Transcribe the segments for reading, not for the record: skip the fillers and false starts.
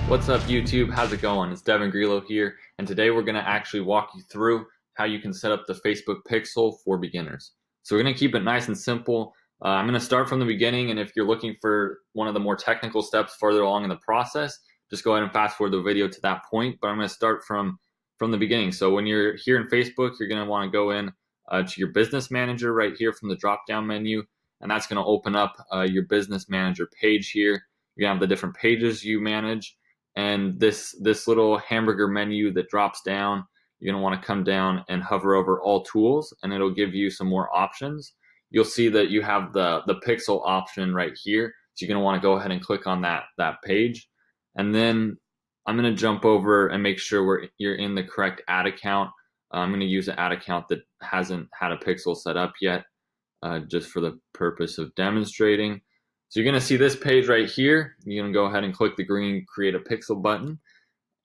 What's up YouTube? How's it going? It's Grillo here, and today we're going to actually walk you through how you can set up the Facebook pixel for beginners. So we're going to keep it nice and simple. I'm going to start from the beginning, and if you're looking for one of the more technical steps further along in the process, just go ahead and fast forward the video to that point. But I'm going to start from the beginning. So when you're here in Facebook, you're going to want to go in to your business manager right here from the drop down menu, and that's going to open up your business manager page here. You're going to have the different pages you manage. And this little hamburger menu that drops down, you're going to want to come down and hover over all tools, and it'll give you some more options. You'll see that you have the pixel option right here. So you're going to want to go ahead and click on that page. And then I'm going to jump over and make sure you're in the correct ad account. I'm going to use an ad account that hasn't had a pixel set up yet, just for the purpose of demonstrating. So you're going to see this page right here. You're going to go ahead and click the green Create a Pixel button,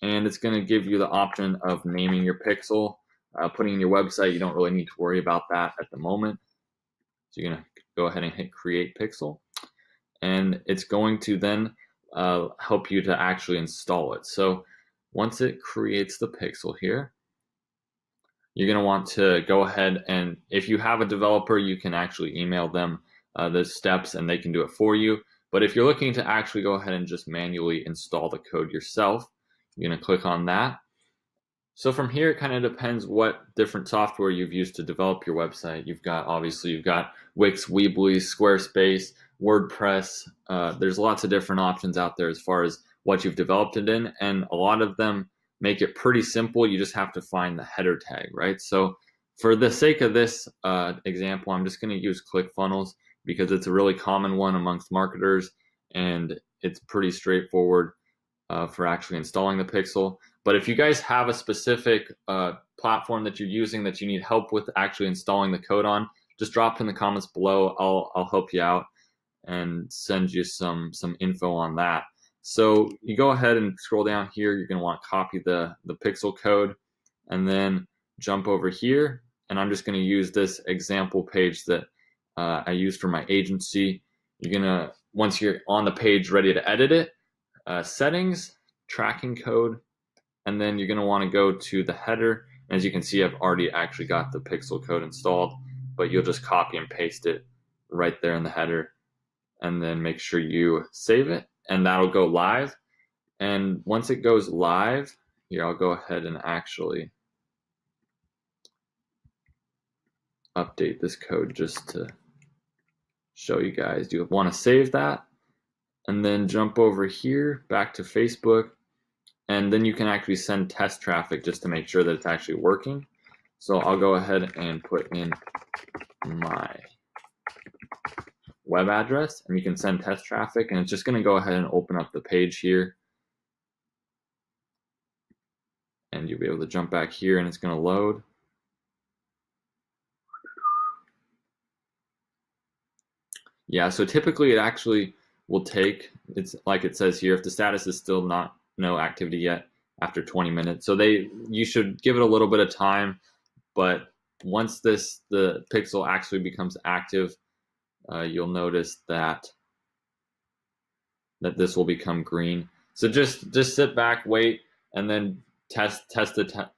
and it's going to give you the option of naming your pixel, putting in your website. You don't really need to worry about that at the moment. So you're going to go ahead and hit Create Pixel, and it's going to then help you to actually install it. So once it creates the pixel here, you're going to want to go ahead and, if you have a developer, you can actually email them the steps and they can do it for you. But if you're looking to actually go ahead and just manually install the code yourself, you're going to click on that. So from here, it kind of depends what different software you've used to develop your website. You've got Wix, Weebly, Squarespace, WordPress. There's lots of different options out there as far as what you've developed it in, and a lot of them make it pretty simple. You just have to find the header tag, right? So for the sake of this example, I'm just going to use ClickFunnels because it's a really common one amongst marketers, and it's pretty straightforward for actually installing the pixel. But if you guys have a specific platform that you're using that you need help with actually installing the code on, just drop in the comments below. I'll help you out and send you some info on that. So you go ahead and scroll down here. You're going to want to copy the pixel code and then jump over here. And I'm just going to use this example page that I used for my agency. You're going to, once you're on the page ready to edit it, settings, tracking code, and then you're going to want to go to the header. As you can see, I've already actually got the pixel code installed, but you'll just copy and paste it right there in the header, and then make sure you save it, and that'll go live. And once it goes live, here, I'll go ahead and actually update this code just to show you guys. You want to save that and then jump over here back to Facebook, and then you can actually send test traffic just to make sure that it's actually working. So I'll go ahead and put in my web address, and you can send test traffic, and it's just going to go ahead and open up the page here, and you'll be able to jump back here and it's going to load. Yeah, so typically it actually will take, it's like it says here, if the status is still no activity yet after 20 minutes. So you should give it a little bit of time, but once the pixel actually becomes active, you'll notice that this will become green. So just sit back, wait, and then test the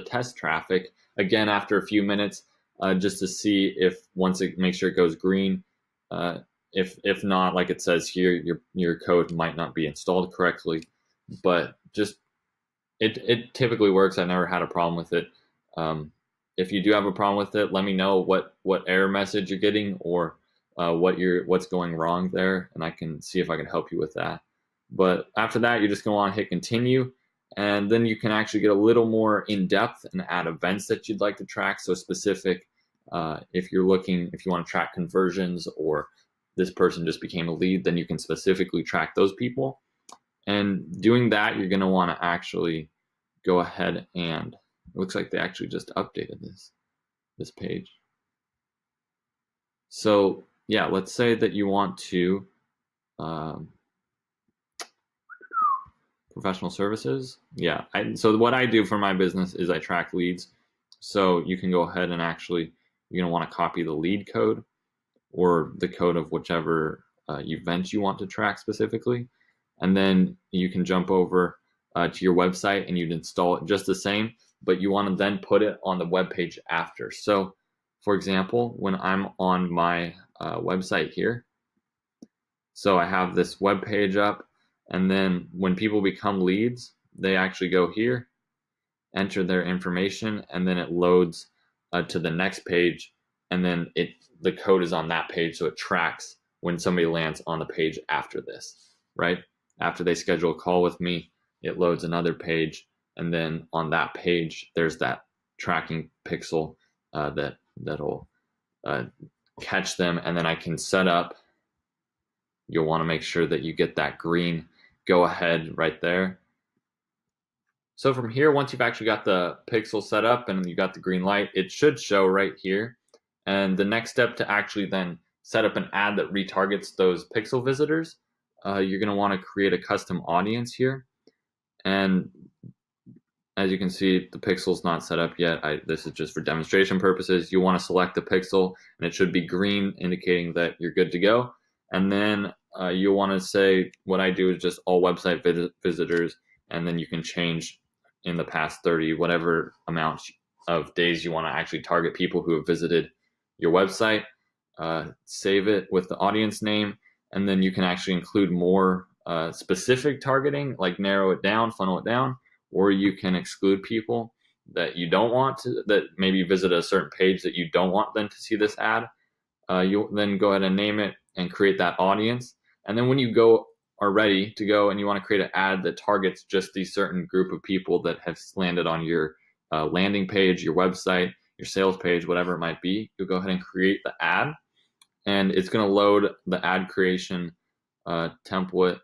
test traffic again after a few minutes, just to see if make sure it goes green. If not, like it says here, your code might not be installed correctly, but just it typically works. I never had a problem with it. If you do have a problem with it, let me know what error message you're getting, or what's going wrong there, and I can see if I can help you with that. But after that, you're just going to want to hit continue, and then you can actually get a little more in depth and add events that you'd like to track. So specific, if you want to track conversions, or this person just became a lead, then you can specifically track those people. And doing that, you're going to want to actually go ahead and, it looks like they actually just updated this page. So yeah, let's say that you want to professional services. Yeah, so what I do for my business is I track leads. So you can go ahead and actually, you're going to want to copy the lead code, or the code of whichever event you want to track specifically. and then you can jump over to your website and you'd install it just the same, but you want to then put it on the web page after. So for example, when I'm on my website here, so I have this web page up, and then when people become leads, they actually go here, enter their information, and then it loads to the next page, and then the code is on that page, so it tracks when somebody lands on the page after this, right? After they schedule a call with me, it loads another page, and then on that page, there's that tracking pixel that'll catch them, and then I can set up. You'll want to make sure that you get that green go ahead right there. So from here, once you've actually got the pixel set up and you got the green light, it should show right here. And the next step to actually then set up an ad that retargets those pixel visitors, you're going to want to create a custom audience here. And as you can see, the pixel's not set up yet. This is just for demonstration purposes. You want to select the pixel, and it should be green, indicating that you're good to go. And then you'll want to say, what I do is just all website visitors, and then you can change in the past 30, whatever amount of days you want to actually target people who have visited your website. Save it with the audience name, and then you can actually include more specific targeting, like narrow it down, funnel it down, or you can exclude people that you don't want to, that maybe visit a certain page that you don't want them to see this ad. You'll then go ahead and name it and create that audience. And then when you are ready to go and you want to create an ad that targets just these certain group of people that have landed on your landing page, your website, your sales page, whatever it might be, you'll go ahead and create the ad, and it's going to load the ad creation template.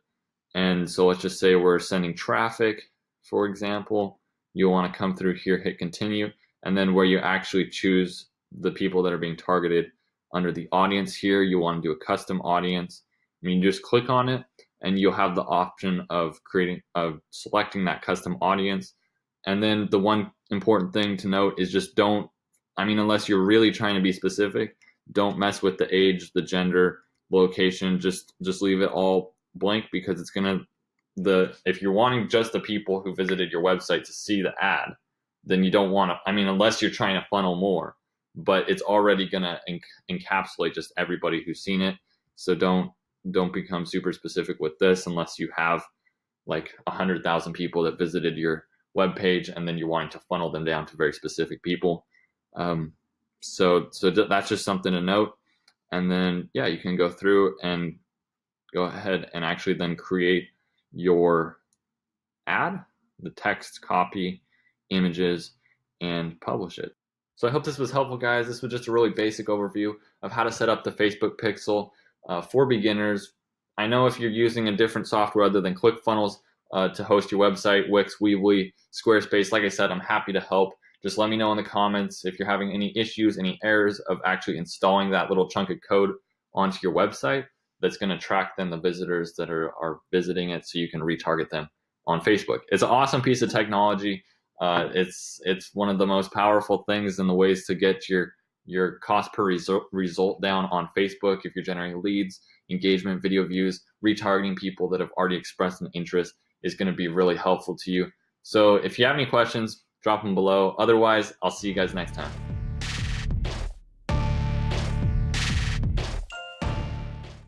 And so let's just say we're sending traffic, for example. You'll want to come through here, hit continue, and then where you actually choose the people that are being targeted under the audience here, you want to do a custom audience. I mean, you just click on it and you'll have the option of selecting that custom audience. And then the one important thing to note is just unless you're really trying to be specific, don't mess with the age, the gender, location. Just leave it all blank, because it's if you're wanting just the people who visited your website to see the ad, then you don't want to, unless you're trying to funnel more, but it's already going to encapsulate just everybody who's seen it. So don't become super specific with this unless you have like 100,000 people that visited your web page, and then you're wanting to funnel them down to very specific people. So that's just something to note. And then, yeah, you can go through and go ahead and actually then create your ad, the text, copy, images, and publish it. So I hope this was helpful, guys. This was just a really basic overview of how to set up the Facebook Pixel for beginners. I know if you're using a different software other than ClickFunnels to host your website, Wix, Weebly, Squarespace, like I said, I'm happy to help. Just let me know in the comments if you're having any issues, any errors of actually installing that little chunk of code onto your website that's going to track then the visitors that are visiting it, so you can retarget them on Facebook. It's an awesome piece of technology. It's one of the most powerful things in the ways to get your cost per result down on Facebook. If you're generating leads, engagement, video views, retargeting people that have already expressed an interest is going to be really helpful to you. So if you have any questions, drop them below. Otherwise, I'll see you guys next time.